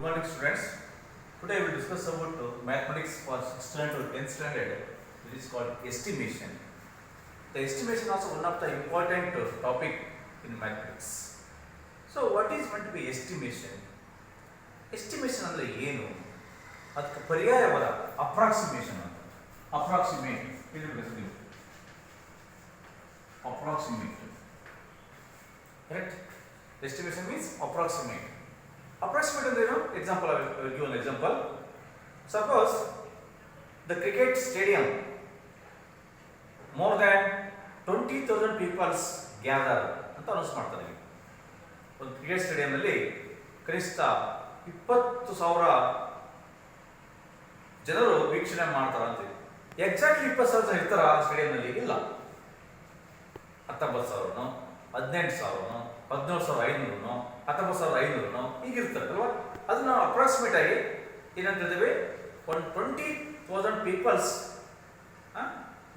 Good morning, students. Today we will discuss about mathematics for 6th standard to 10th standard. It is called estimation. The estimation is also one of the important topic in mathematics. So, what is meant to be estimation? Estimation ಅಂದರೆ ಏನು? ಅದಕ್ಕೆ ಪರ್ಯಾಯವಾದ approximation ಅಂತ. Approximate ಇದು basically. Approximate. Correct? Estimation means approximate. Approximate ಅಂದ್ರೆ ಏನು? Example, I will give an example. Suppose the cricket stadium, more than 20,000 people gather ಅಂತ announce ಮಾಡ್ತಾರೆ. ಒಂದು ಕ್ರಿಕೆಟ್ ಸ್ಟೇಡಿಯಂನಲ್ಲಿ ಕನಿಷ್ಠ 20,000 ಜನರು ವೀಕ್ಷಣೆ ಮಾಡ್ತಾರಂತೆ. ಎಕ್ಸಾಕ್ಟ್ಲಿ 20,000 ಜನ ಇರ್ತಾರ ಸ್ಟೇಡಿಯಂನಲ್ಲಿ? ಇಲ್ಲ. 19,000, 18,000, 17,500, 19,500 ಹೀಗಿರ್ತಾರೆ ಅಲ್ವಾ? ಅದನ್ನ ನಾವು ಅಪ್ರಾಕ್ಸಿಮೇಟ್ ಆಗಿ ಏನಂತ ಹೇಳ್ತೇವೆ, ಒಂದು 20,000 peoples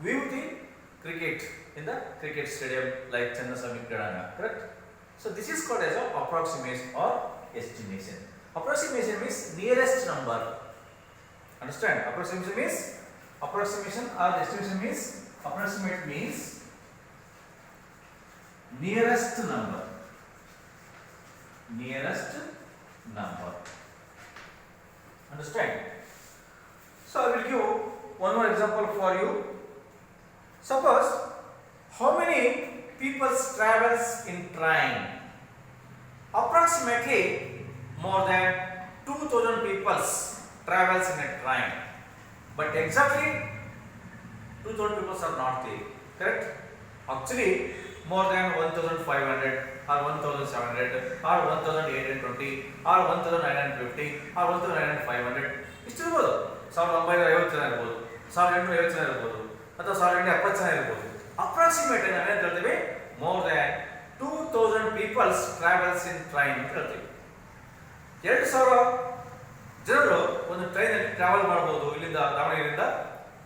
view the cricket in the cricket stadium like Chinnaswamy ಕ್ರೀಡಾಂಗಣ. Correct? So this is called as approximation or estimation. Approximation means nearest number. Understand? Approximation means approximation or estimation means approximate means nearest number. Nearest number. Understand? So I will give one more example for you. Suppose how many people travels in train? Approximately more than 2,000 people travels in a train, but exactly 2,000 people are not there. Correct? Actually more than 1,500 or 1,700 or 1,820 or 1,950 or 1,950 ಇಷ್ಟು ಇರ್ಬೋದು. 1,950 ಜನ ಇರ್ಬೋದು, 1,850 ಜನ ಇರ್ಬೋದು, ಅಥವಾ 1,870 ಜನ ಇರ್ಬೋದು. Approximate ನಾವೇನು ಹೇಳ್ತೀವಿ, more than 2,000 peoples travels in train ಅಂತ ಹೇಳ್ತೀವಿ. 2,000 ಜನರು ಒಂದು ಟ್ರೈನಲ್ಲಿ ಟ್ರಾವೆಲ್ ಮಾಡ್ಬೋದು ಇಲ್ಲಿಂದ ದಾವಣಗೆರೆಯಿಂದ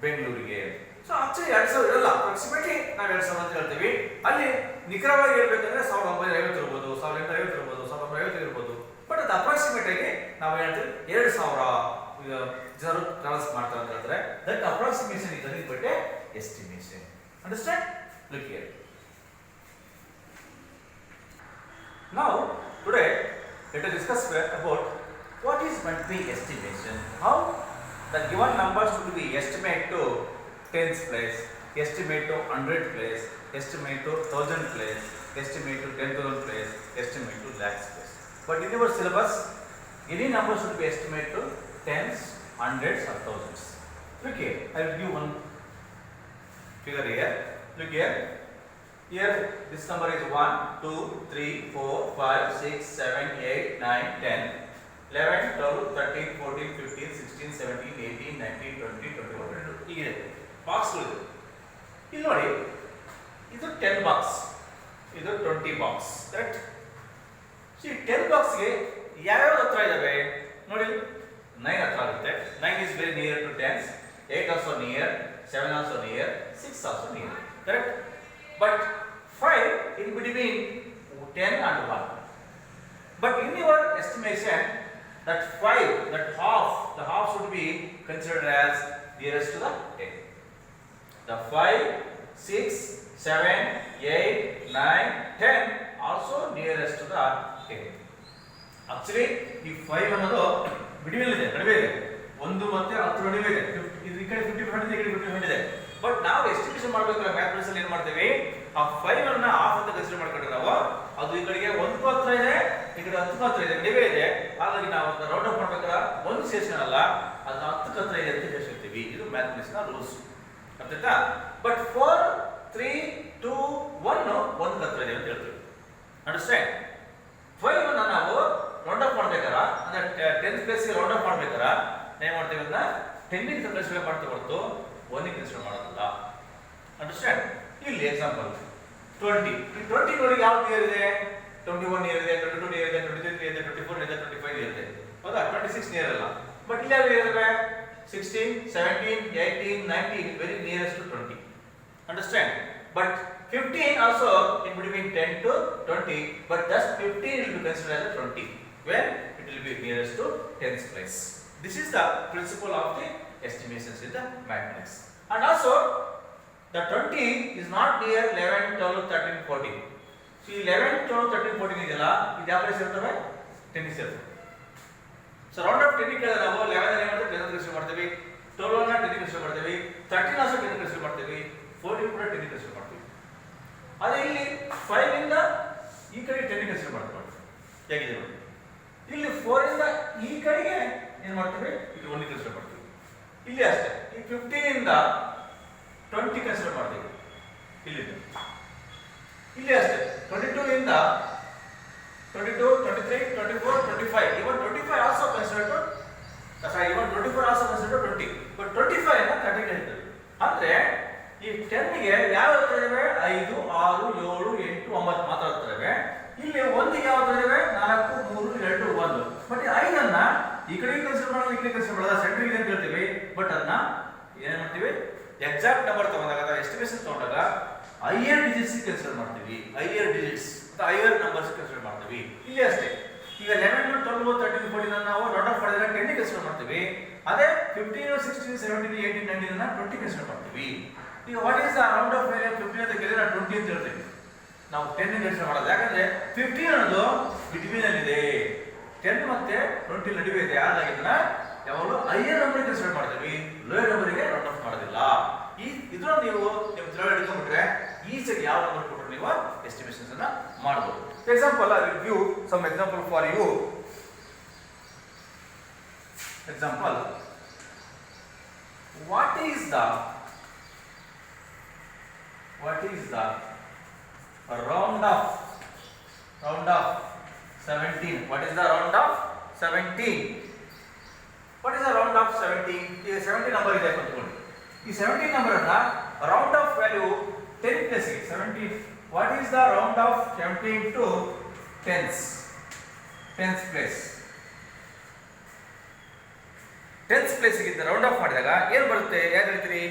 ಬೆಂಗಳೂರಿಗೆ. ಸೊ ಆಕ್ಚುಲಿ 2,000 ಇರಲ್ಲ, ಅಪ್ರಾಕ್ಸಿಮೇಟ್ಲಿ ನಾವು 2,000 ಅಂತ ಹೇಳ್ತೀವಿ. ಅಲ್ಲಿ ನಿಖರವಾಗಿ ಹೇಳ್ಬೇಕಂದ್ರೆ 1,950 ಇರ್ಬೋದು, 1,850 ಇರ್ಬೋದು, 1,950 ಇರ್ಬೋದು. ಬಟ್ ಅದು ಅಪ್ರಾಕ್ಸಿಮೇಟ್ ಆಗಿ ನಾವು ಹೇಳ್ತೀವಿ 2,000 ಜನರು ಟ್ರಾವೆಲ್ಸ್ ಮಾಡ್ತಾರೆ ಅಂತ ಹೇಳಿದ್ರೆ that approximation is nothing but a estimation. Understand? Look here. Now today let us discuss about what is meant to be estimation. How the given numbers should be estimate to tens place, estimate to 100 place, estimate to 1,000 place, estimate to 10,000 place, estimate to lakhs place. But in our syllabus, any number should be estimated to tens, hundreds or thousands. Look here, I will give one figure here. Look here. Here this number is 1, 2, 3, 4, 5, 6, 7, 8, 9, 10, 11, 12, 13, 14, 15, 16, 17, 18, 19, 20, 21, 22. ಹೀಗಿದೆ ಬಾಕ್ಸ್ಗಳು ಇದೆ. ಇಲ್ಲಿ ನೋಡಿ, ಇದು 10 box, ಇದು 20 box. Correct? ಈ 10 ಬಾಕ್ಸ್ಗೆ ಯಾವ್ಯಾವ ಹತ್ರ ಇದಾವೆ ನೋಡಿ. 9 ಹತ್ರ ಆಗುತ್ತೆ. 9 is very near to 10s, 8 also near, 7 also near, 6 also near. Correct? But 5 in between 10 and 1. But in your estimation, that 5, that the half should be considered as nearest to the 10. The 5, 6, 7, 8, 9, 10 also nearest to the 10. Actually, ಈ 5 ಅನ್ನೋದು between ಇದೆ, ನಡುವೆ ಇದೆ. 1 ಮತ್ತೆ 10 ನಡುವೆ ಇದೆ. ಇದು ಈ ಕಡೆ 50% ಇದೆ, ಈ ಕಡೆ 50% ಇದೆ. ಬಟ್ ನಾವು ಎಸ್ಟಿಮೇಷನ್ ಮಾಡಬೇಕಾದ್ರೆ ಮ್ಯಾಥಮೆಟಿಕ್ಸ್ ಅಲ್ಲಿ ಏನು ಮಾಡ್ತೀವಿ, ಆ 5 ಅನ್ನ ಹಾಫ್ ಅಂತ ಕನ್ಸಿಡರ್ ಮಾಡ್ಕೊಂಡ್ರೆ ನಾವು ಅದು ಈ ಕಡೆಗೆ 1 ಹತ್ರ ಇದೆ, ಈ ಕಡೆ 10 ಹತ್ರ ಇದೆ, ನಡುವೆ ಇದೆ. ಹಾಗಾಗಿ ನಾವು ಅದನ್ನ ರೌಂಡ್ ಅಪ್ ಮಾಡ್ಬೇಕಾದ್ರೆ 1 ಸೇರಿಸೋಣಲ್ಲ, ಅದನ್ನ 10 ಹತ್ರ ಇದೆ ಅಂತ ಸೇರಿಸ್ತೀವಿ. ಇದು ಮ್ಯಾಥಮೆಟಿಕ್ಸ್ ನ ರೂಲ್ಸ್. ಅರ್ಥಾಯ್ತಾ? ಬಟ್ 4, 3, 2, 1 1 ಹತ್ರ ಇದೆ ಅಂತ ಹೇಳ್ತೀವಿ. ಅಂಡರ್ಸ್ಟ್ಯಾಂಡ್? 5 ಅನ್ನ ನಾವು ರೌಂಡ್ ಅಪ್ ಮಾಡ್ಬೇಕಾರ, ಅಂದ್ರೆ 10th ಪ್ಲೇಸ್ ಗೆ ರೌಂಡ್ ಅಪ್ ಮಾಡ್ಬೇಕಾರ ಏನ್ ಮಾಡ್ತೀವಿ, ಅದನ್ನ 10 ಗೆ ಕನ್ಸಿಡರ್ ಮಾಡ್ತೀವಿ ಹೊರತು 1 ಗೆ ಕನ್ಸಿಡರ್ ಮಾಡೋದಿಲ್ಲ. ಅಂಡರ್ಸ್ಟ್ಯಾಂಡ್? ಇಲ್ಲಿ ಎಕ್ಸಾಂಪಲ್ 20. ಈ 20 ನೋಡಿ ಯಾವ ನಿಯರ್ ಇದೆ? 21 ನಿಯರ್ ಇದೆ, 22 ನಿಯರ್ ಇದೆ, 23 ಇದೆ, 24 ಇದೆ, 25 ನಿಯರ್ ಇದೆ. ಹೌದಾ? 26 ನಿಯರ್ ಅಲ್ಲ. ಬಟ್ ಇಲ್ಲಿ ಯಾವ ನಿಯರ್ ಇದೆ? 16, 17, 18, 19 very nearest to 20. Understand? But 15 also in between 10 to 20, but thus 15 will be considered as a 20 when it will be nearest to tens place. This is the principle of the estimations in the mathematics. And also the 20 is not near 11, 12, 13, 14. So 11, 12, 13, 14 ಇದೆಯಲ್ಲ ಇದು ಯಾವ place ಇರ್ತವೆ 10 ಇರ್ತವೆ. So round of 10 ಕೇಳಿದ್ರೆ ನಾವು 11 ಏನು ಮಾಡ್ತೀವಿ 10 consider ಮಾಡ್ತೀವಿ, 12 ನ 10 ಕನ್ಸಿಡರ್ ಮಾಡ್ತೀವಿ, 13 also 10 ಕನ್ಸಿಡರ್ ಮಾಡ್ತೀವಿ, 14 ಕೂಡ 10 ಕನ್ಸಿಡರ್ ಮಾಡ್ತೀವಿ. ಅದೇ ಇಲ್ಲಿ 5 ಇಂದ ಈ ಕಡೆ 10 ಕನ್ಸಿಡರ್ ಮಾಡ್ತೀವಿ. ಹೇಗಿದೆ ನೋಡಿ, ಇಲ್ಲಿ 4 ಇಂದ ಈ ಕಡೆಗೆ ಏನು ಮಾಡ್ತೀವಿ ಇಲ್ಲಿ 1 ಕನ್ಸಿಡರ್ ಮಾಡ್ತೀವಿ. ಇಲ್ಲಿ ಅಷ್ಟೇ ಈ 15 ಇಂದ 20 ಕನ್ಸಿಡರ್ ಮಾಡ್ತೀವಿ. ಇಲ್ಲಿ ಅಷ್ಟೇ 22 ಇಂದ 22, 23, 24, 25. Even 25 also considered even 24 also considered 20. But 25 ಅನ್ನು 30 ಹೇಳ್ತೀವಿ. ಅಂದ್ರೆ ಈ 10 ಗೆ ಯಾವ ಇರ್ತವೆ 5, 6, 7, 8, 9 ಮಾತ್ರ ಇರ್ತವೆ. ಇಲ್ಲಿ 1 ಗೆ ಯಾವ ಇರ್ತವೆ 4, 3, 2, 1. ಬಟ್ 5 ಅನ್ನ ಈ ಕಡೆ ಕನ್ಸಿಡರ್ ಮಾಡೋದು ಈ ಕಡೆ ಕನ್ಸಿಡರ್ ಮಾಡೋದು ಸೆಂಟರ್ ಇದೆ ಅಂತ ಹೇಳ್ತೀವಿ. ಬಟ್ ಅದನ್ನ ಏನ್ ಮಾಡ್ತೀವಿ ಎಕ್ಸಾಕ್ಟ್ ನಂಬರ್ ತಗೊಂಡಾಗ ಎಸ್ಟಿಮೇಷನ್ ತಗೊಂಡಾಗ ಹೈಯರ್ ಡಿಜಿಟ್ಸ್ ಕನ್ಸಿಡರ್ ಮಾಡ್ತೀವಿ. Higher digits higher numbers consider ಮಾಡ್ತೀವಿ. ಇಲ್ಲಿ ಅಷ್ಟೇ ಈಗ 11, 12, 13, 14 ಅನ್ನು ನಾವು ರೌಂಡ್ ಆಫ್ ಮಾಡಿದ್ರೆ 10 ಕನ್ಸಿಡರ್ ಮಾಡ್ತೀವಿ. ಅದೇ 15, 16, 17, 18, 19 ಅನ್ನು 20 ಕನ್ಸಿಡರ್ ಮಾಡ್ತೀವಿ. ಈಗ what is the round off value 15 ಅಂತ ಕೇಳಿದ್ರೆ 20 ಅಂತ ಹೇಳ್ತೀವಿ. ನಾವು 10 ಕನ್ಸಿಡರ್ ಮಾಡೋದು ಯಾಕಂದ್ರೆ 15 ಅನ್ನೋದು ಬಿಟ್ವೀನ್ ಅಲ್ಲಿ ಇದೆ, 10 ಮತ್ತೆ 20 ನಡುವೆ ಇದೆ. ಹಾಗಾಗಿ ಇದನ್ನ ಯಾವಾಗಲೂ ಹೈಯರ್ ನಂಬರ್ ಕನ್ಸಿಡರ್ ಮಾಡ್ತೀವಿ, ಲೋಯರ್ ನಂಬರ್ಗೆ ರೌಂಡ್ ಆಫ್ ಮಾಡೋದಿಲ್ಲ. ಇದ್ರ ನೀವು ನಿಮ್ಮ ತಿಳುವಳಿಕೆ ಹಿಡ್ಕೊಂಡ್ಬಿಟ್ರೆ ಈಸಿಯಾಗಿ ಯಾವ ನಂಬರ್ ಕೊಟ್ಟರು ನೀವು ಎಸ್ಟಿಮೇಷನ್ಸ್ ಅನ್ನ ಮಾಡಬಹುದು. Example I will give some example for you. Example, what is the round of 17? What is the round of 17? What is the round of 17? ಈಗ 17 ನಂಬರ್ ಇದೆ ಅಂದ್ಕೊಳ್ಳಿ. ಈ 17 ನಂಬರ್ ಅನ್ನ round off value 10 plus 17. What is the round off 17 to tens place? Tens place ಗೆ round off ಮಾಡಿದಾಗ ಏನು ಬರುತ್ತೆ ಯಾರು ಹೇಳ್ತೀರಿ?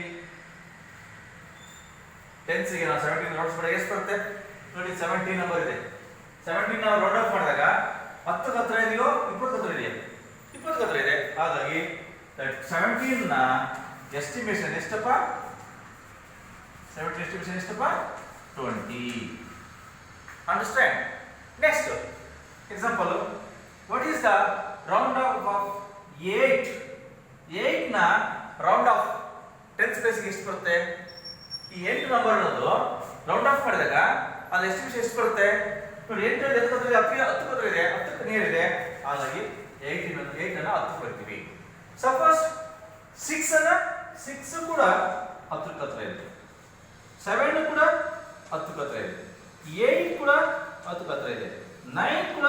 ಟೆನ್ಸ್ ಗೆ ನಾವು 17 ರೌಂಡ್ಸ್ ಮಾಡಿದಾಗ ಎಷ್ಟು ಬರುತ್ತೆ ನೋಡಿ. 17 ನಂಬರ್ ಇದೆ. 17 ನಾವು ರೌಂಡ್ ಆಫ್ ಮಾಡಿದಾಗ 10 ಹತ್ರ ಇದೆಯೋ 20 ಹತ್ರ ಇದೆಯೋ? 20 ಹತ್ರ ಇದೆ. ಹಾಗಾಗಿ 17 ನ ಎಸ್ಟಿಮೇಷನ್ ಎಷ್ಟಪ್ಪ? 17 ಎಸ್ಟಿಮೇಷನ್ ಎಷ್ಟಪ್ಪ? 20. Understand? Next example, what is the round of 8? 8 ನ ರೌಂಡ್ ಆಫ್ 10th ಪ್ಲೇಸ್ ಗೆ ಎಷ್ಟು ಬರುತ್ತೆ? ಈ 8 ನಂಬರ್ ಅನ್ನೋದು ರೌಂಡ್ ಆಫ್ ಮಾಡಿದಾಗ ಅದು ಎಸ್ಟಿಮೇಷನ್ ಎಷ್ಟು ಬರುತ್ತೆ ನೋಡಿ. 8 10 ಹತ್ರ ಇದೆ, 10ಕ್ಕೆ ನಿಯರ್ ಇದೆ. ಹಾಗಾಗಿ 8 ಅನ್ನ 10 ಬರ್ತೀವಿ. ಸಪೋಸ್ 6 ಅನ್ನ 6 ಕೂಡ 10ಕ್ಕೆ ಹತ್ರ ಇದೆ, 7 ಕೂಡ 10ಕ್ಕೆ ಹತ್ರ ಇದೆ, 8 ಕೂಡ 10ಕ್ಕೆ ಹತ್ರ ಇದೆ, 9 ಕೂಡ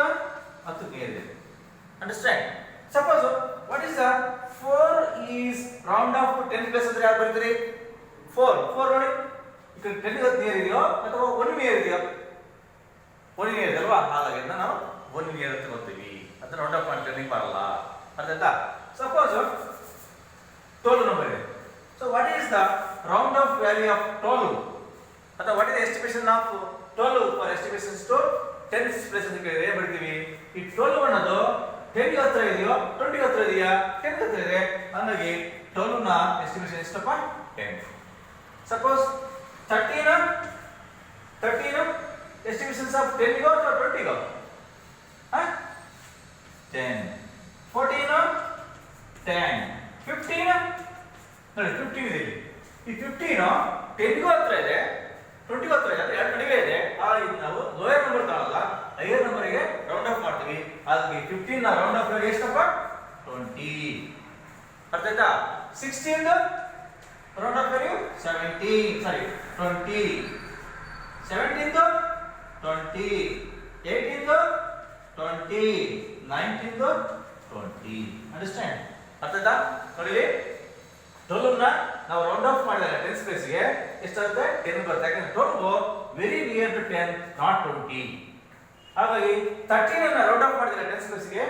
10ಕ್ಕೆ ನಿಯರ್ ಇದೆ. Understand? Suppose what is the 4 is round of 10 plus ಅಂದ್ರೆ ಯಾರು ಬರ್ತೀರಿ? 4 ನೋಡಿ ಈ ಕಡೆ 10 ಗೆ ನಿಯರ್ ಇದೆಯೋ ಅಥವಾ 1 ನಿಯರ್ ಇದೆಯೋ? 1 ನಿಯರ್ ಇದೆ ಅಲ್ವಾ? ಹಾಗಾಗಿ ನಾವು 1 ನಿಯರ್ ಅಂತ ಬರ್ತೀವಿ. ಅದನ್ನ ರೌಂಡ್ ಆಫ್ ಮಾಡಿ ಬರಲ್ಲ. ಅರ್ಥ ಆಯ್ತಾ? ಸಪೋಸ್ 12 ನಂಬರ್ ಇದೆ. So what is the round off value of 12 ಅಥವಾ what is the estimation of 12 for estimations to 10 place ಅಂತ ಕೇಳಿದ್ರೆ ಏನು ಬರ್ತೀವಿ? ಈ 12 ಅನ್ನೋದು 10 ಗೆ ಹತ್ರ ಇದೆಯೋ 20 ಗೆ ಹತ್ರ ಇದೆಯಾ? 10 ಗೆ ಹತ್ರ ಇದೆ. ಹಾಗಾಗಿ 12 ನ ಎಸ್ಟಿಮೇಷನ್ ಎಷ್ಟಪ್ಪ? 10. ಸಪೋಸ್ 13 ಎಸ್ಟಿಮೇಷನ್ಸ್ ಆಫ್ 10 ಗೋ ಅಥವಾ 20 ಗೋ? 10. 14 10. 15 ನೋಡಿ 15 ಇದೆ ಇಲ್ಲಿ. ಈ 15 10 ಗೂ ಹತ್ರ ಇದೆ 20 ಗೂ ಹತ್ರ ಇದೆ, ಅಂದ್ರೆ ಎರಡು ನಡುವೆ ಇದೆ. ಹಾಗಾಗಿ ನಾವು ಲೋಯರ್ ನಂಬರ್ ತಗೊಳ್ಳಲ್ಲ, ಹೈಯರ್ ನಂಬರ್ಗೆ ರೌಂಡ್ ಆಫ್ ಮಾಡ್ತೀವಿ. ಹಾಗಾಗಿ 15 ನ ರೌಂಡ್ ಆಫ್ ಎಷ್ಟಪ್ಪ? 20. ಅರ್ಥ ಆಯ್ತಾ? 16 ರೌಂಡ್ ಆಫ್ ವ್ಯಾಲ್ಯೂ 20. 17 20, 18 20, 19 20. ಅಂಡರ್ಸ್ಟ್ಯಾಂಡ್? ಅರ್ಥ ಆಯ್ತಾ? ನೋಡಿ 12 ನ ನಾವು ರೌಂಡ್ ಆಫ್ ಮಾಡಿದಾಗ 10th ಪ್ಲೇಸ್ ಗೆ ಎಷ್ಟಾಗುತ್ತೆ? 10 ಬರುತ್ತೆ. ಯಾಕಂದ್ರೆ 12 ವೆರಿ ನಿಯರ್ ಟು 10, ನಾಟ್ 20. ಹಾಗಾಗಿ 13 ಅನ್ನ ರೌಂಡ್ ಆಫ್ ಮಾಡಿದಾಗ 10th ಪ್ಲೇಸ್ ಗೆ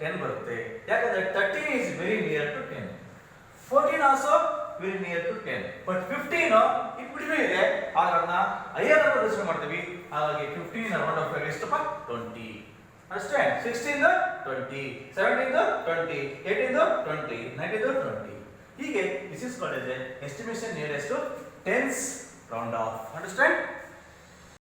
10 ಬರುತ್ತೆ. ಯಾಕಂದ್ರೆ 13 is very near to 10. 14 also very near to 10. But 15 in between ಇದೆ. ಹಾಗಾಗಿ ಹೈಯರ್ ನಂಬರ್ ಕನ್ಸಿಡರ್ ಮಾಡ್ತೀವಿ. ಹಾಗಾಗಿ 15 ನ ರೌಂಡ್ ಆಫ್ ಎಷ್ಟಪ್ಪ? 20. Understand? 16 the 20, 17 the 20, 18 the 20, 19 the 20. ಹೀಗೆ this is called as a estimation nearest to tens round off. Understand?